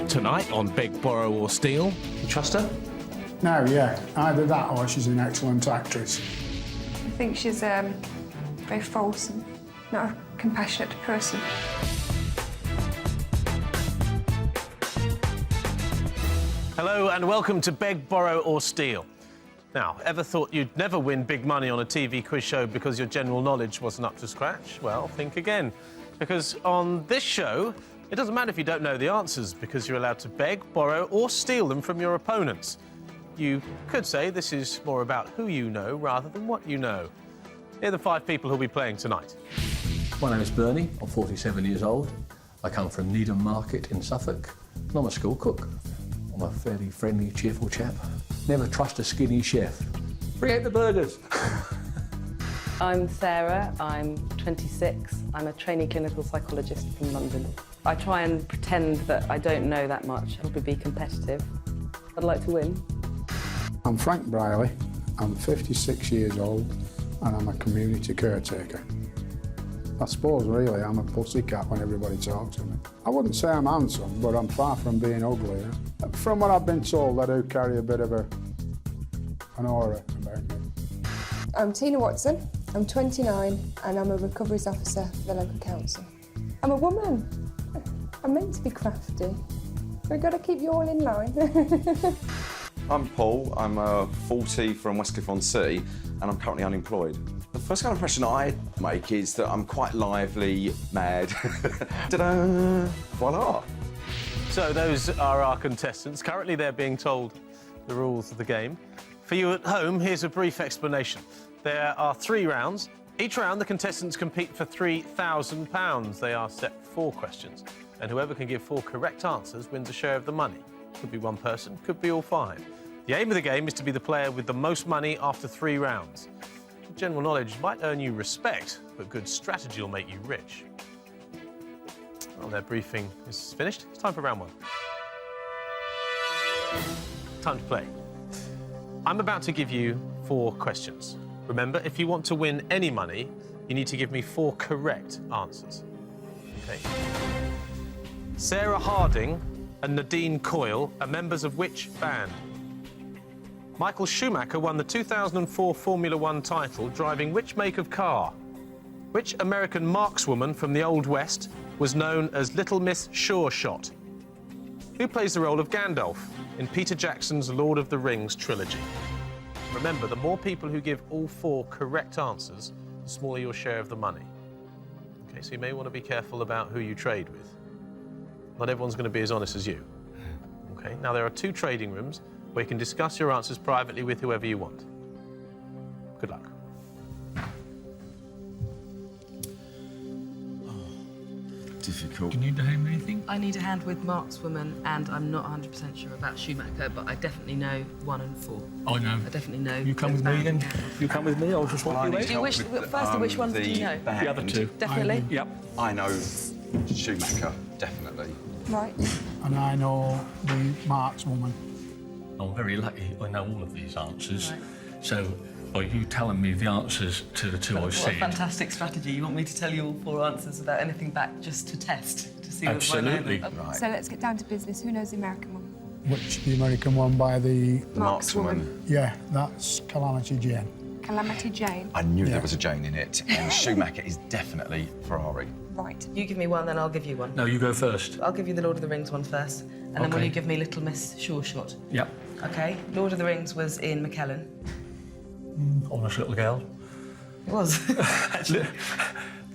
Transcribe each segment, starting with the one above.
Tonight on Beg, Borrow or Steal. You trust her? No, yeah. Either that or she's an excellent actress. I think she's very false and not a compassionate person. Hello and welcome to Beg, Borrow or Steal. Now, ever thought you'd never win big money on a TV quiz show because your general knowledge wasn't up to scratch? Well, think again. Because on this show, it doesn't matter if you don't know the answers because you're allowed to beg, borrow or steal them from your opponents. You could say this is more about who you know rather than what you know. Here are the 5 people who'll be playing tonight. My name is Bernie, I'm 47 years old. I come from Needham Market in Suffolk, and I'm a school cook. I'm a fairly friendly, cheerful chap. Never trust a skinny chef. Bring out the burgers. I'm Sarah, I'm 26. I'm a trainee clinical psychologist from London. I try and pretend that I don't know that much. I'll probably be competitive. I'd like to win. I'm Frank Briley. I'm 56 years old and I'm a community caretaker. I suppose, really, I'm a pussycat when everybody talks to me. I wouldn't say I'm handsome, but I'm far from being ugly. From what I've been told, I do carry a bit of an aura about me. I'm Tina Watson, I'm 29 and I'm a recoveries officer for the local council. I'm a woman. I'm meant to be crafty. We've got to keep you all in line. I'm Paul, I'm 40 from Westcliff-on-Sea and I'm currently unemployed. The first kind of impression I make is that I'm quite lively, mad. Ta-da! Voila! So those are our contestants. Currently they're being told the rules of the game. For you at home, here's a brief explanation. There are 3 rounds. Each round, the contestants compete for £3,000. They are set 4 questions, and whoever can give 4 correct answers wins a share of the money. Could be one person, could be all 5. The aim of the game is to be the player with the most money after 3 rounds. General knowledge might earn you respect, but good strategy will make you rich. Well, their briefing is finished. It's time for round 1. Time to play. I'm about to give you 4 questions. Remember, if you want to win any money, you need to give me 4 correct answers. OK? Sarah Harding and Nadine Coyle are members of which band? Michael Schumacher won the 2004 Formula 1 title driving which make of car? Which American markswoman from the Old West was known as Little Miss Sure Shot? Who plays the role of Gandalf in Peter Jackson's Lord of the Rings trilogy? Remember, the more people who give all 4 correct answers, the smaller your share of the money. OK, so you may want to be careful about who you trade with. Not everyone's going to be as honest as you. OK, now there are 2 trading rooms where you can discuss your answers privately with whoever you want. Good luck. Difficult. Do you need to hand me anything? I need a hand with markswoman, and I'm not 100% sure about Schumacher, but I definitely know 1 and 4. I know. I definitely know. You come with me then? You come with me, I'll just walk you away. Do you wish, firstly, which ones do you know? The other 2. Definitely? Yep. I know Schumacher, definitely. Right. And I know the markswoman. I'm very lucky I know all of these answers. Right. So, by you telling me the answers to the 2 I've What a said... fantastic strategy. You want me to tell you all 4 answers without anything back, just to test, to see what's Absolutely. Right. So let's get down to business. Who knows the American one? Which the American one by the... The markswoman. Yeah, that's Calamity Jane. Calamity Jane. I knew there was a Jane in it, and Schumacher is definitely Ferrari. Right. You give me 1, then I'll give you 1. No, you go first. I'll give you the Lord of the Rings one first, and then will Okay. you give me Little Miss Sure Shot? Yep. OK. Lord of the Rings was Ian McKellen. Honest little girl. It was.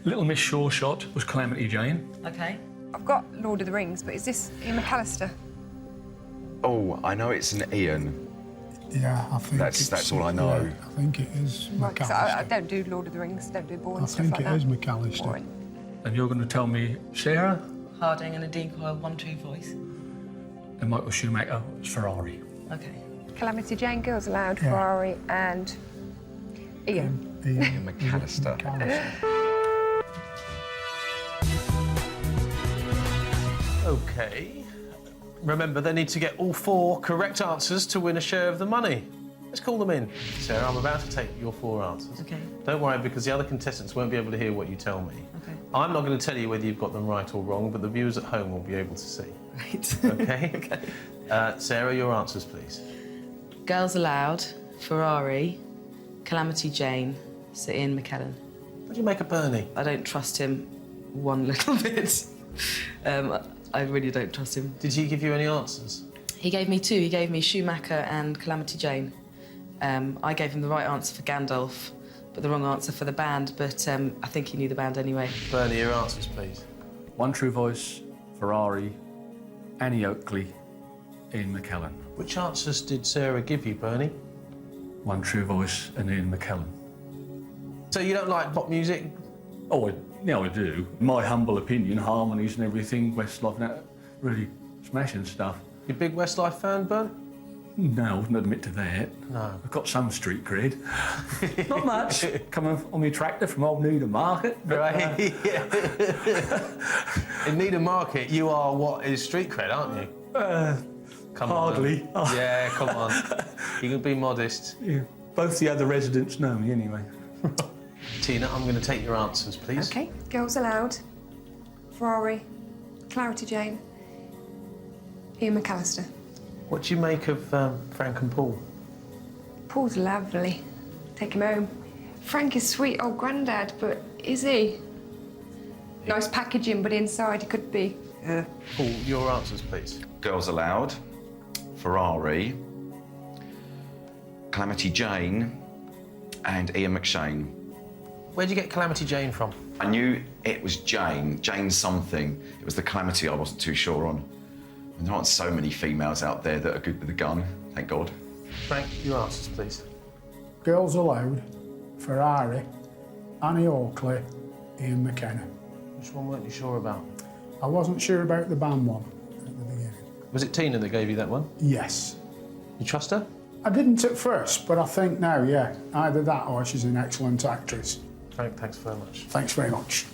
Little Miss Sure Shot was Calamity Jane. OK. I've got Lord of the Rings, but is this Ian McAllister? Oh, I know it's an Ian. Yeah, I think That's all I know. Yeah, I think it is Right, 'cause McAllister. I don't do Lord of the Rings, don't do Bourne I and stuff think like it that. is McAllister. Boring. And you're going to tell me Sarah Harding and Nadine Coyle, 1-2 voice. and Michael Schumacher was Ferrari. OK. Calamity Jane, Girls Aloud, Yeah. Ferrari and Ian. Ian McAllister. OK. Remember, they need to get all 4 correct answers to win a share of the money. Let's call them in. Sarah, I'm about to take your 4 answers. Okay. Don't worry, because the other contestants won't be able to hear what you tell me. Okay. I'm not going to tell you whether you've got them right or wrong, but the viewers at home will be able to see. Right. Okay? Okay. Sarah, your answers, please. Girls Aloud, Ferrari, Calamity Jane, Sir Ian McKellen. What do you make of Bernie? I don't trust him one little bit. I really don't trust him. Did he give you any answers? He gave me 2. He gave me Schumacher and Calamity Jane. I gave him the right answer for Gandalf, but the wrong answer for the band, but I think he knew the band anyway. Bernie, your answers, please. One True Voice, Ferrari, Annie Oakley, Ian McKellen. Which answers did Sarah give you, Bernie? One True Voice and Ian McKellen. So you don't like pop music? Oh, I do. My humble opinion, harmonies and everything, Westlife, and that, really smashing stuff. You a big Westlife fan, Bern? No, I wouldn't admit to that. No. I've got some street cred. Not much. Coming on my tractor from old Needham Market. But, Right. In Needham Market, you are what is street cred, aren't you? Come hardly. on. Yeah, come on. You can be modest. Yeah, both the other residents know me anyway. Tina, I'm going to take your answers, please. Okay. Girls Aloud, Ferrari, Clarity Jane, Ian McAllister. What do you make of Frank and Paul? Paul's lovely. Take him home. Frank is sweet old granddad, but is he? Nice packaging, but inside he could be. Paul, your answers, please. Girls Aloud, Ferrari, Calamity Jane, and Ian McShane. Where'd you get Calamity Jane from? I knew it was Jane something. It was the Calamity I wasn't too sure on. And there aren't so many females out there that are good with a gun, thank God. Frank, your answers, please. Girls Aloud, Ferrari, Annie Oakley, Ian McKenna. Which one weren't you sure about? I wasn't sure about the band one at the beginning. Was it Tina that gave you that one? Yes. You trust her? I didn't at first, but I think now, yeah, either that or she's an excellent actress. Frank, thanks very much. Thanks very much.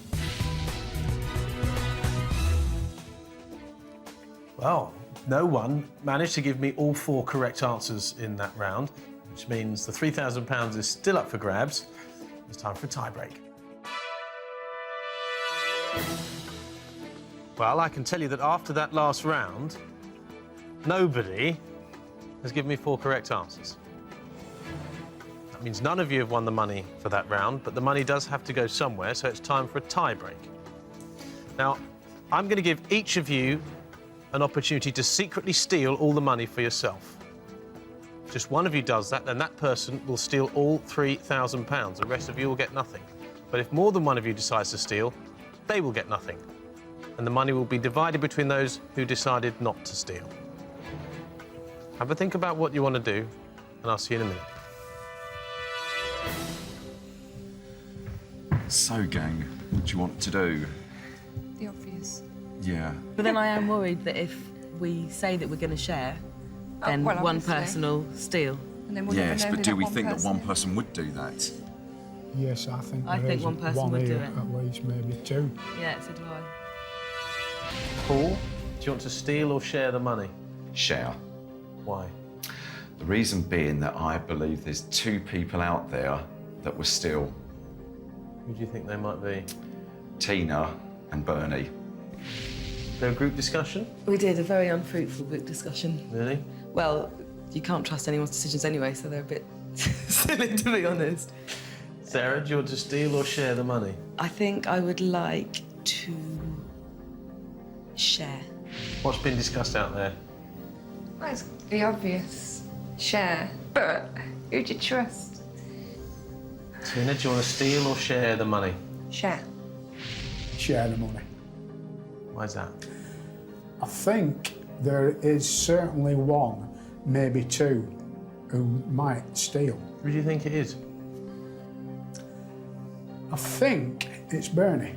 Well, no one managed to give me all 4 correct answers in that round, which means the £3,000 is still up for grabs. It's time for a tie break. Well, I can tell you that after that last round, nobody has given me 4 correct answers. That means none of you have won the money for that round, but the money does have to go somewhere, so it's time for a tie break. Now, I'm going to give each of you an opportunity to secretly steal all the money for yourself. If just one of you does that, then that person will steal all £3,000. The rest of you will get nothing. But if more than one of you decides to steal, they will get nothing. And the money will be divided between those who decided not to steal. Have a think about what you want to do, and I'll see you in a minute. So, gang, what do you want to do? The obvious. Yeah. But then I am worried that if we say that we're going to share, then well, one obviously. person will steal. And then we'll Yes, never know but who do we that think that one is. person would do that? Yes, I think I there think is one person would do here, it. at least, maybe 2. Yeah, so do I. Paul, do you want to steal or share the money? Share. Why? The reason being that I believe there's 2 people out there that will steal. Who do you think they might be? Tina and Bernie. Is there a group discussion? We did a very unfruitful book discussion. Really? Well, you can't trust anyone's decisions anyway, so they're a bit silly, to be honest. Sarah, do you want to steal or share the money? I think I would like to share. What's been discussed out there? Well, it's the obvious. Share. But who do you trust? Tina, do you want to steal or share the money? Share. Share the money. Why is that? I think there is certainly 1, maybe 2, who might steal. Who do you think it is? I think it's Bernie.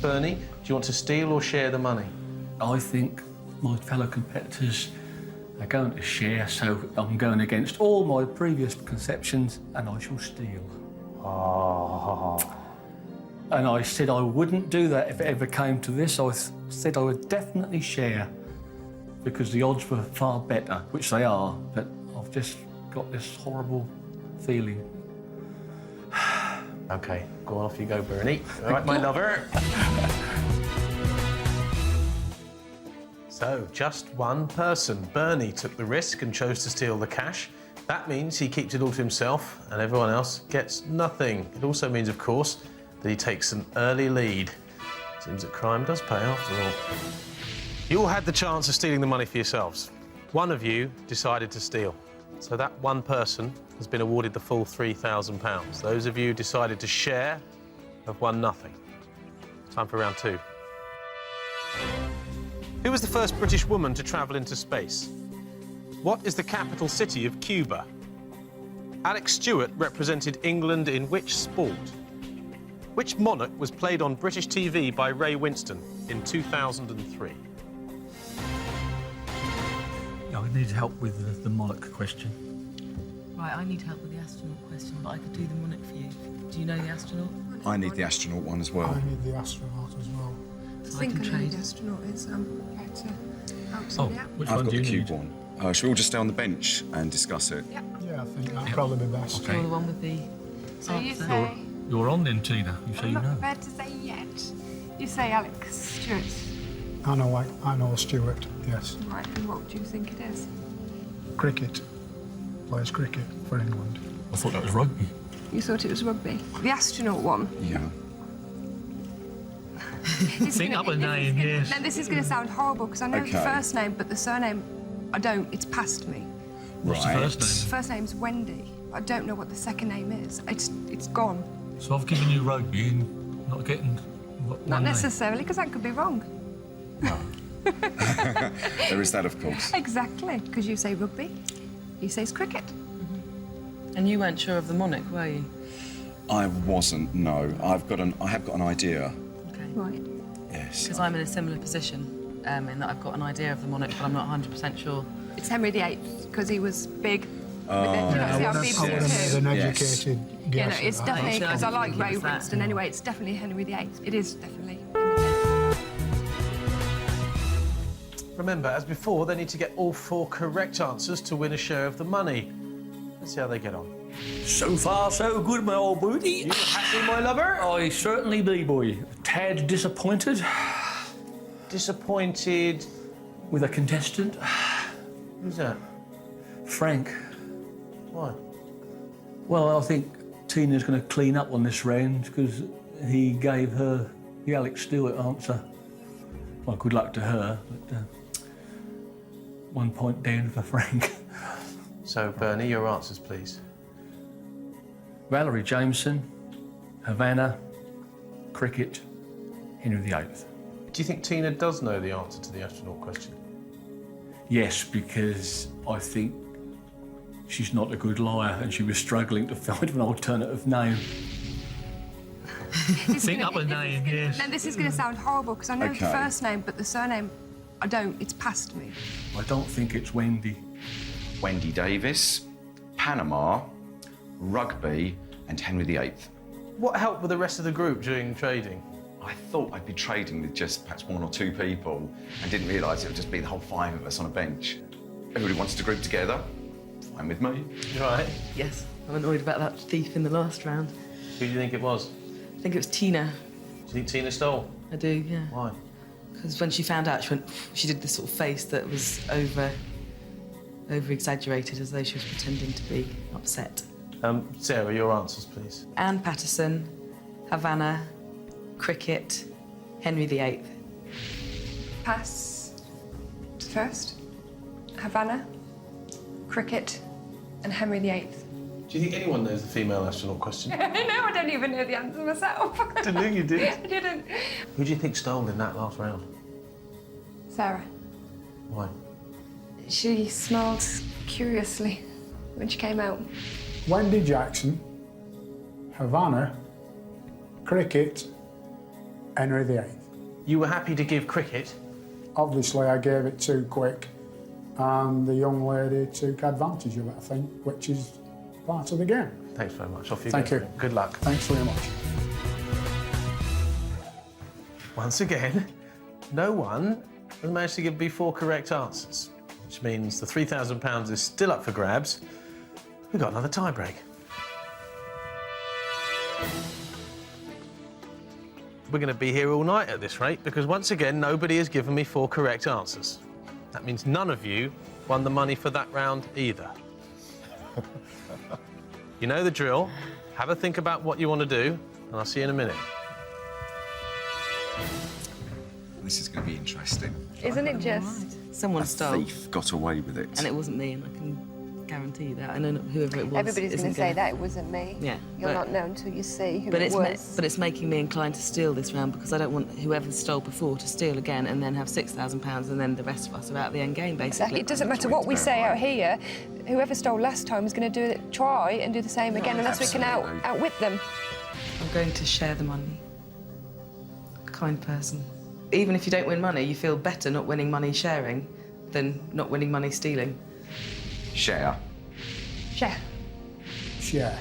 Bernie, do you want to steal or share the money? I think my fellow competitors are going to share, so I'm going against all my previous conceptions and I shall steal. And I said I wouldn't do that if it ever came to this. I said I would definitely share because the odds were far better, which they are, but I've just got this horrible feeling. OK, go on, off you go, Bernie. All right, my lover. So, just one person. Bernie took the risk and chose to steal the cash. That means he keeps it all to himself and everyone else gets nothing. It also means, of course, that he takes an early lead. Seems that crime does pay after all. You all had the chance of stealing the money for yourselves. One of you decided to steal. So that one person has been awarded the full £3,000. Those of you who decided to share have won nothing. Time for round 2. Who was the first British woman to travel into space? What is the capital city of Cuba? Alex Stewart represented England in which sport? Which monarch was played on British TV by Ray Winston in 2003? I need help with the monarch question. Right, I need help with the astronaut question, but I could do the monarch for you. Do you know the astronaut? I need the astronaut one as well. I need the astronaut as well. So I can trade. astronaut is prepared to help Oh, somebody out. which I've one got do the you cube need? one. Should we all just stay on the bench and discuss it? Yeah. Yeah, I think that'd probably be best. Okay. You're the one with the So you answer. say... You're on then, Tina. You say I'm you not know. prepared to say yet. You say Alex Stewart. I know Stuart, yes. Right, and what do you think it is? Cricket. Plays cricket for England. I thought that was rugby. You thought it was rugby? The astronaut one? Yeah. Think up a name, yes. No, this is going to sound horrible because I know the Okay. first name, but the surname, I don't. It's past me. What's the first name? First name's Wendy. I don't know what the second name is. It's gone. So I've given you rugby and not getting Not one name. necessarily, because that could be wrong. There is that, of course. Exactly, because you say rugby, he says cricket. And you weren't sure of the monarch, were you? I wasn't, no. I have got an idea. Okay. Right. Yes. Because I'm in a similar position in that I've got an idea of the monarch, but I'm not 100% sure. It's Henry VIII, because he was big. Oh, Do you not see on I would BBC have made Two? an Yes. educated You guess. know, it's at that. definitely, because I like think Ray it's that. Winston anyway, it's definitely Henry VIII. It is definitely Henry Remember, as before, they need to get all 4 correct answers to win a share of the money. Let's see how they get on. So far, so good, my old booty. You happy, my lover? I certainly be, boy. Tad disappointed Disappointed. with a contestant. Who's that? Frank. Why? Well, I think Tina's going to clean up on this round because he gave her the Alex Stewart answer. Well, good luck to her, but 1 point down for Frank. So, Bernie, your answers, please. Valerie Jameson, Havana, cricket, Henry VIII. Do you think Tina does know the answer to the astronaut question? Yes, because I think she's not a good liar and she was struggling to find an alternative name. Think up a name, yes. No, this is going to sound horrible because I know the Okay. first name, but the surname, I don't. It's past me. I don't think it's Wendy. Wendy Davis, Panama, rugby, and Henry VIII. What helped with the rest of the group during trading? I thought I'd be trading with just perhaps 1 or 2 people and didn't realise it would just be the whole 5 of us on a bench. Everybody wants to group together. Fine with me. Right. Yes, I'm annoyed about that thief in the last round. Who do you think it was? I think it was Tina. Do you think Tina stole? I do, yeah. Why? Because when she found out, she did this sort of face that was over-exaggerated, as though she was pretending to be upset. Sarah, your answers, please. Anne Patterson, Havana, cricket, Henry VIII. Pass. First, Havana, cricket, and Henry VIII. Do you think anyone knows the female astronaut question? No, I don't even know the answer myself. Didn't know you did. I didn't. Who do you think stole in that last round? Sarah. Why? She smiled curiously when she came out. Wendy Jackson, Havana, cricket, Henry VIII. You were happy to give cricket? Obviously, I gave it too quick, and the young lady took advantage of it, I think, which is part of the game. Thanks very much. Off you Thank go. you. Good luck. Thanks very much. Once again, no one has managed to give me 4 correct answers, which means the £3,000 is still up for grabs. We've got another tie break. We're going to be here all night at this rate because, once again, nobody has given me 4 correct answers. That means none of you won the money for that round either. You know the drill. Have a think about what you want to do, and I'll see you in a minute. This is going to be interesting. Isn't it just? Someone A stole, thief got away with it. and it wasn't me, and I can guarantee you that. I know whoever it was. Everybody's going isn't to say that it wasn't me. Yeah, You'll but- not know until you see who But it it's was. but it's making me inclined to steal this round because I don't want whoever stole before to steal again and then have £6,000 and then the rest of us are out of the end game, basically. It doesn't matter what we say out here. Whoever stole last time is going to do it. Try and do the same again, unless we can Absolutely. outwit them. I'm going to share the money. A kind person. Even if you don't win money, you feel better not winning money sharing than not winning money stealing. Share. Share. Share.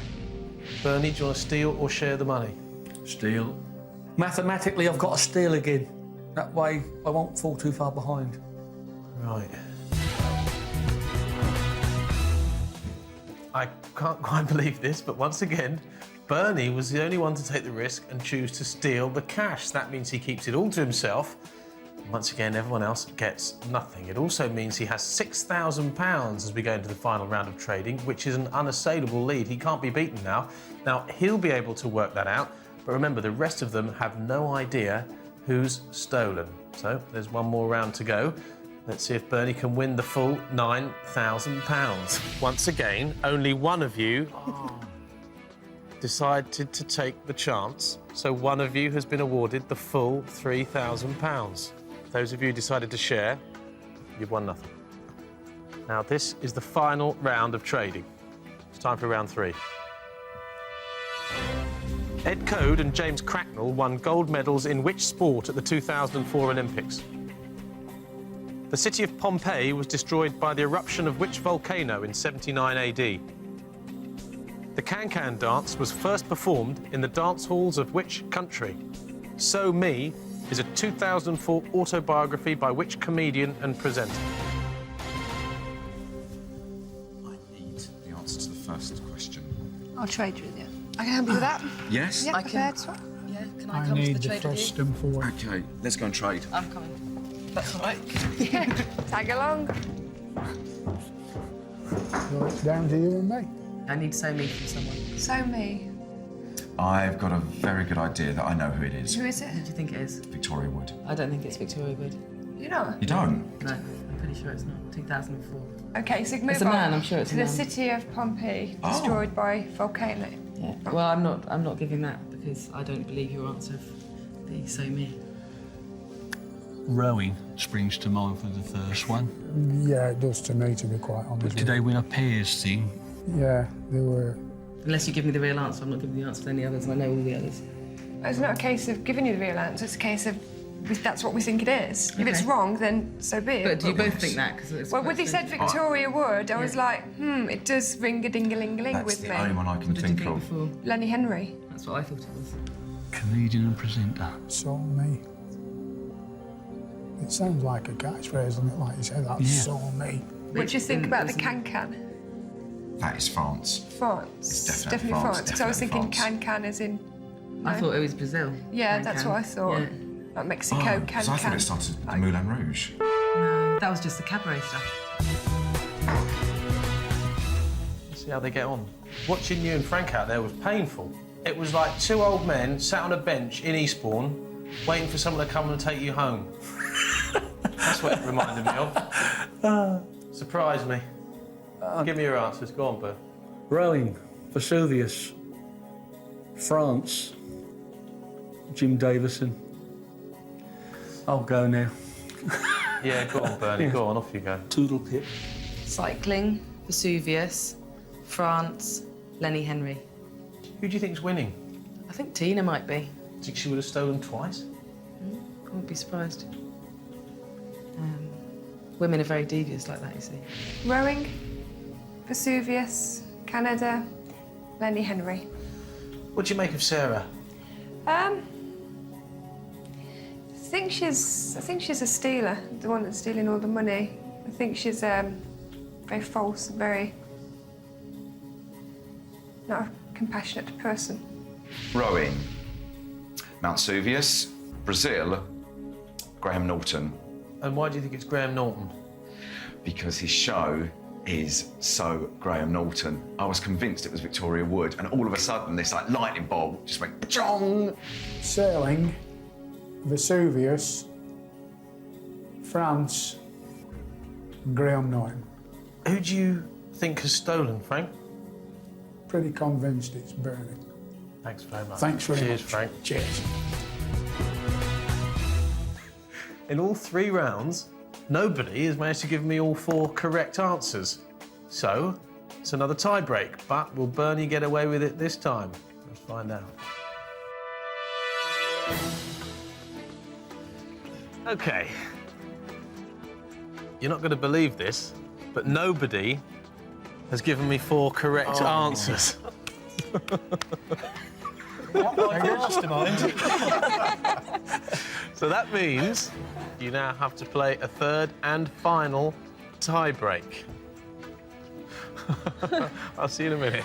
Bernie, do you want to steal or share the money? Steal. Mathematically, I've got to steal again. That way, I won't fall too far behind. Right. I can't quite believe this, but once again, Bernie was the only one to take the risk and choose to steal the cash. That means he keeps it all to himself. And once again, everyone else gets nothing. It also means he has £6,000 as we go into the final round of trading, which is an unassailable lead. He can't be beaten now. Now, he'll be able to work that out, but remember, the rest of them have no idea who's stolen. So there's one more round to go. Let's see if Bernie can win the full £9,000. Once again, only one of you decided to take the chance, so one of you has been awarded the full £3,000. Those of you who decided to share, you've won nothing. Now, this is the final round of trading. It's time for round 3. Ed Code and James Cracknell won gold medals in which sport at the 2004 Olympics? The city of Pompeii was destroyed by the eruption of which volcano in 79 AD? The can-can dance was first performed in the dance halls of which country? So Me is a 2004 autobiography by which comedian and presenter? I need the answer to the first question. I'll trade with you. I can help you with that. Yes? Yeah, I can- prepared to. Yeah, can I come to need the the trade with first you? and fourth. Okay, let's go and trade. I'm coming. That's all right. Tag along. So it's down to you and me. I need so me from someone. So Me. I've got a very good idea that I know who it is. Who is it? Who do you think it is? Victoria Wood. I don't think it's Victoria Wood. You know. You don't? No, I'm pretty sure it's not. 2004. Okay, so move It's a on man, I'm sure it's to a the man. city of Pompeii, Oh. destroyed by volcano. Yeah. Well, I'm not giving that because I don't believe your answer of the so me. Rowing springs to mind for the first one. Yeah, it does to me, to be quite honest. Did they win a pairs thing? Yeah, they were. Unless you give me the real answer, I'm not giving you the answer to any others, and I know all the others. It's not a case of giving you the real answer, it's a case of if that's what we think it is. If it's Okay. wrong, then so be it. But do you both think that? Cause it's Well, quite when they said strange. Victoria Wood, I was like, it does ring-a-ding-a-ling-a-ling That's with the me. only one I can What did you think think of. before? Lenny Henry. That's what I thought it was. Comedian and presenter. So Me. It sounds like a catchphrase, doesn't it? Like you said, that's Yeah. So Me. What do you think about the Isn't- can-can? That is France. France. It's definitely France, Because I was thinking definitely can-can as in... I no. thought it was Brazil. Yeah, Can that's can. what I thought. Yeah. Like Mexico, Oh, can-can. because I thought it started with the Moulin Rouge. No, that was just the cabaret stuff. Let's see how they get on. Watching you and Frank out there was painful. It was like 2 old men sat on a bench in Eastbourne waiting for someone to come and take you home. That's what it reminded me of. Surprise me. Give me your answers. Go on, Bert. Rowing, Vesuvius. France, Jim Davison. I'll go now. Yeah, go on, Bernie. Go on, off you go. Toodle pip. Cycling, Vesuvius, France, Lenny Henry. Who do you think's winning? I think Tina might be. Think she would have stolen twice? I wouldn't be surprised. Women are very devious like that, you see. Rowing, Vesuvius, Canada, Lenny Henry. What do you make of Sarah? I think she's a stealer, the one that's stealing all the money. I think she's very false, very not a compassionate person. Rowing. Mount Vesuvius. Brazil. Graham Norton. And why do you think it's Graham Norton? Because his show is so Graham Norton. I was convinced it was Victoria Wood, and all of a sudden this like lightning bolt just went pachong. Sailing, Vesuvius, France, Graham Norton. Who do you think has stolen, Frank? Pretty convinced it's Bernie. Thanks very much. Thanks very Cheers, much. Frank. Cheers. In all 3 rounds, nobody has managed to give me all 4 correct answers. So, it's another tie break, but will Bernie get away with it this time? Let's find out. Okay. You're not going to believe this, but nobody has given me 4 correct answers. So that means you now have to play a 3rd and final tie break. I'll see you in a minute.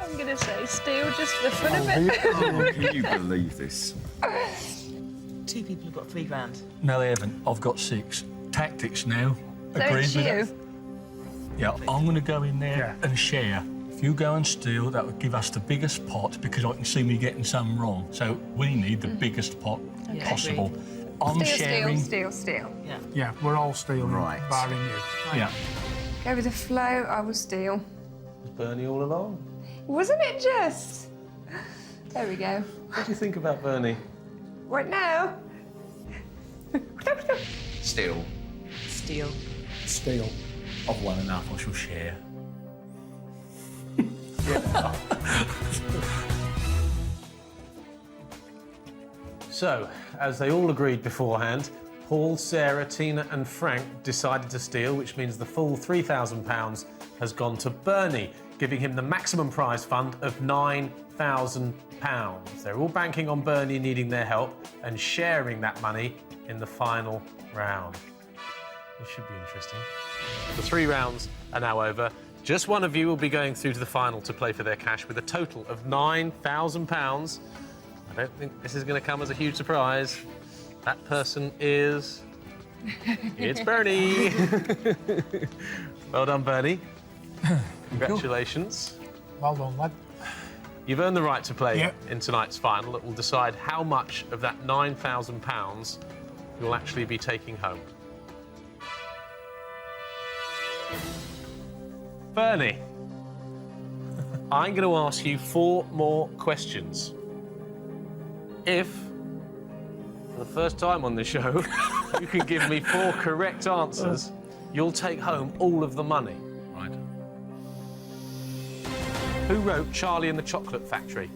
I'm going to say steel just for the fun of it. Can you believe this? 2 people have got 3 grand. No, they haven't. I've got 6. Tactics now. So Agreed it's with you. it? Yeah, I'm going to go in there and share. If you go and steal, that would give us the biggest pot because I can see me getting some wrong. So we need the biggest pot possible. I'm sharing. Steal. Yeah. Yeah, we're all stealing, Right. barring you. Yeah. Go with the flow, I will steal. Was Bernie all along? Wasn't it just? There we go. What do you think about Bernie? What now? Still. Steel. Steal. I've won enough. I shall share. So, as they all agreed beforehand, Paul, Sarah, Tina and Frank decided to steal, which means the full £3,000 has gone to Bernie, giving him the maximum prize fund of £9,000. They're all banking on Bernie needing their help and sharing that money in the final round. This should be interesting. The 3 rounds are now over. Just one of you will be going through to the final to play for their cash with a total of £9,000. I don't think this is going to come as a huge surprise. That person is... It's Bernie. Well done, Bernie. Congratulations. Well done, lad. You've earned the right to play Yep. in tonight's final. It will decide how much of that £9,000 you'll actually be taking home. Bernie, I'm going to ask you 4 more questions. If, for the first time on this show, you can give me 4 correct answers, you'll take home all of the money. Right. Who wrote Charlie and the Chocolate Factory?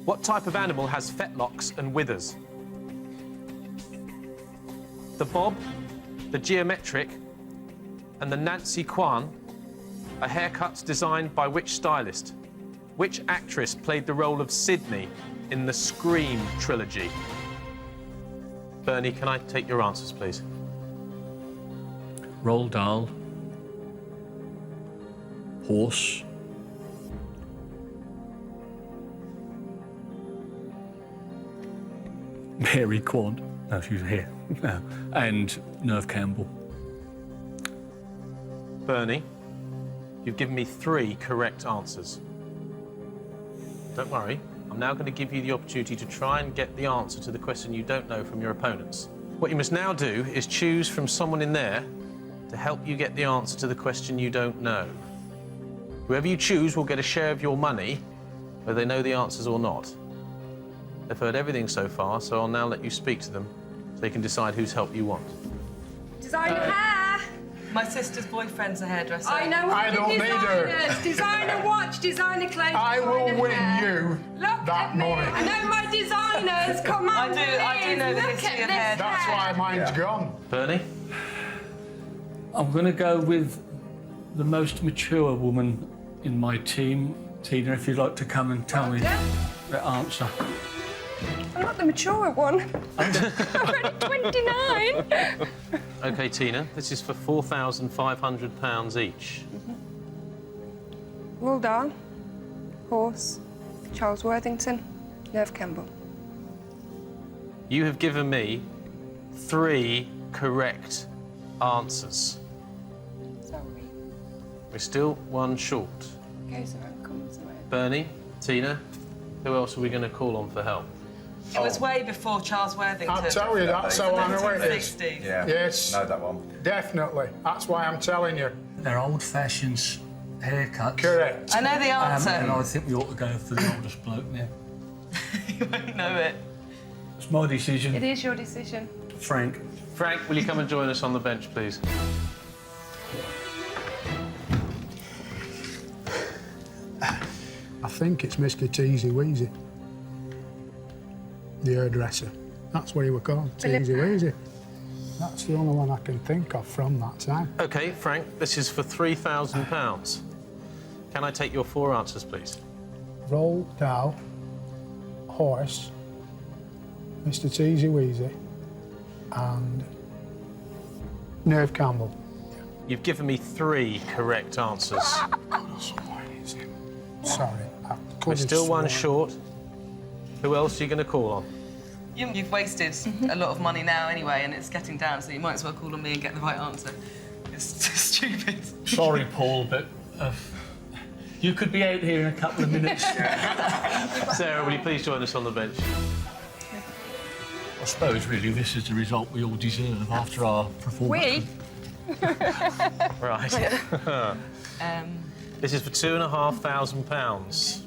What type of animal has fetlocks and withers? The bob, the geometric, and the Nancy Kwan are haircuts designed by which stylist? Which actress played the role of Sydney in the Scream trilogy? Bernie, can I take your answers, please? Roald Dahl. Horse. Mary Quant. No, she was here. No. And Nerve Campbell. Bernie, you've given me 3 correct answers. Don't worry, I'm now going to give you the opportunity to try and get the answer to the question you don't know from your opponents. What you must now do is choose from someone in there to help you get the answer to the question you don't know. Whoever you choose will get a share of your money, whether they know the answers or not. They've heard everything so far, so I'll now let you speak to them so they can decide whose help you want. Designer hair. My sister's boyfriend's a hairdresser. I know I all don't the need her. designers. Designer watch, designer clothes. I will designer win hair. you Look that at me. money. I know my designers. Come on, I do know the Look history at of this hair. That's why mine's gone. Bernie? I'm going to go with the most mature woman in my team. Tina, if you'd like to come and tell me Yeah. the answer. I'm not the mature one. I'm only 29. OK, Tina, this is for £4,500 each. Roald Dahl, horse, Charles Worthington, Nerve Campbell. You have given me 3 correct answers. Sorry. We're still 1 short. Goes around, comes around. Bernie, Tina, who else are we going to call on for help? It was way before Charles Worthington. I'll tell you, that's how I know it is. 1960s. Yeah. Yes. Know that one. Definitely. That's why I'm telling you. They're old-fashioned haircuts. Correct. I know the answer. And I think we ought to go for the oldest bloke now. You won't know it. It's my decision. It is your decision. Frank. Frank, will you come and join us on the bench, please? I think it's Mr. Teasy Weezy. The hairdresser. That's what he was called, Philip. Teasy Weezy. That's the only one I can think of from that time. OK, Frank, this is for £3,000. Can I take your 4 answers, please? Roald Dahl, horse, Mr. Teasy Weezy, and Nerve Campbell. You've given me 3 correct answers. Sorry, I could We're have still 1 sworn. short. Who else are you going to call on? You've wasted a lot of money now anyway, and it's getting down, so you might as well call on me and get the right answer. It's stupid. Sorry, Paul, but you could be out here in a couple of minutes. Sarah, will you please join us on the bench? I suppose, really, this is the result we all deserve after our performance. Right. This is for £2,500.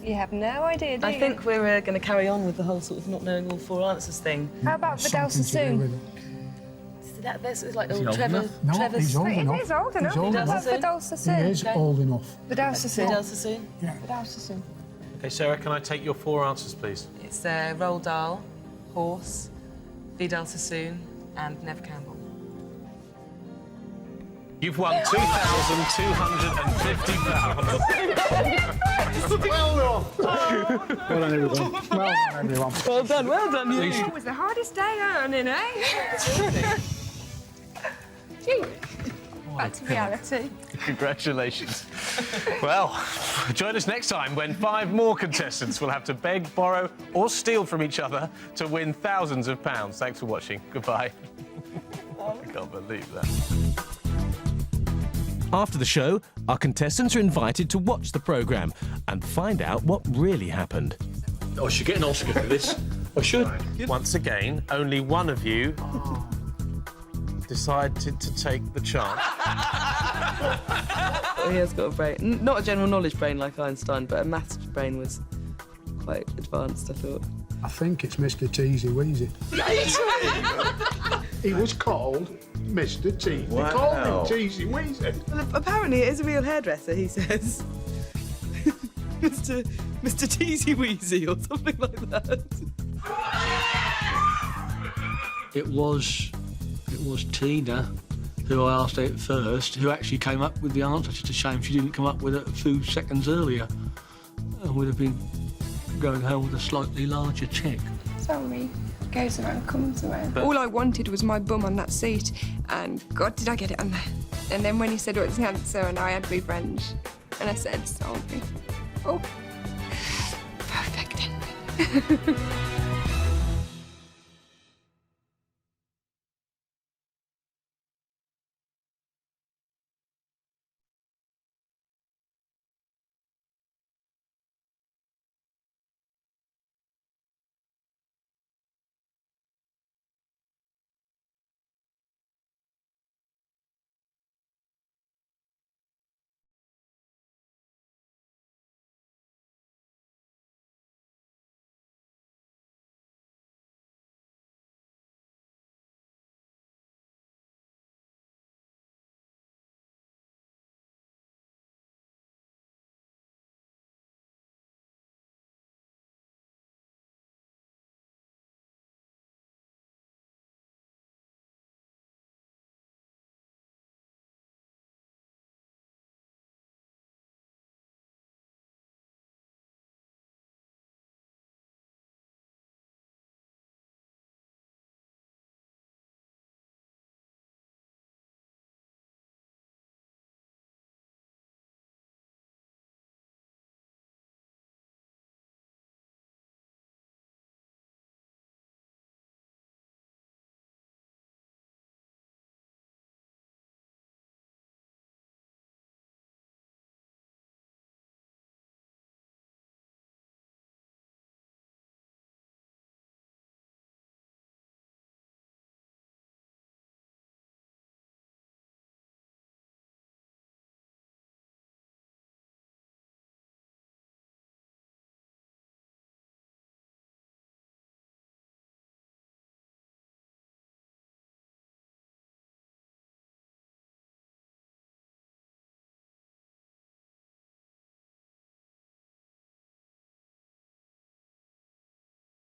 You have no idea, do you? I think we're going to carry on with the whole sort of not knowing all 4 answers thing. How about Vidal Something to do Sassoon? with it. So that's like Is he old old Trevor. enough? No, Trevor's he's old Wait, enough. it is old enough. He's old How enough. about Vidal He Sassoon? is old enough. Vidal Sassoon. Vidal Sassoon. Vidal Sassoon. OK, Sarah, can I take your 4 answers, please? It's Roald Dahl, horse, Vidal Sassoon, and Nev Campbell. You've won £2,250. Well done, everyone. Well done, everyone. Well done, you. It was the hardest day earning, eh? Gee. Back to reality. Congratulations. Well, join us next time when 5 more contestants will have to beg, borrow or steal from each other to win thousands of pounds. Thanks for watching. Goodbye. I can't believe that. After the show, our contestants are invited to watch the programme and find out what really happened. I should get an Oscar for this. I should. Once again, only one of you decided to take the chance. He has got a brain. Not a general knowledge brain like Einstein, but a maths brain was quite advanced, I thought. I think it's Mr. Teasy Weezy. He was called Mr. Teasy. Wow. They called him Teasy Weezy. Well, apparently it is a real hairdresser, he says. Mr. Teasy Weezy or something like that. It was Tina who I asked out first, who actually came up with the answer. It's just a shame she didn't come up with it a few seconds earlier. And would have been going home with a slightly larger cheque. Sorry. Goes around, comes around. All I wanted was my bum on that seat, and God, did I get it on there. And then when he said what's the answer, and I had revenge, and I said sorry. Oh, perfect ending.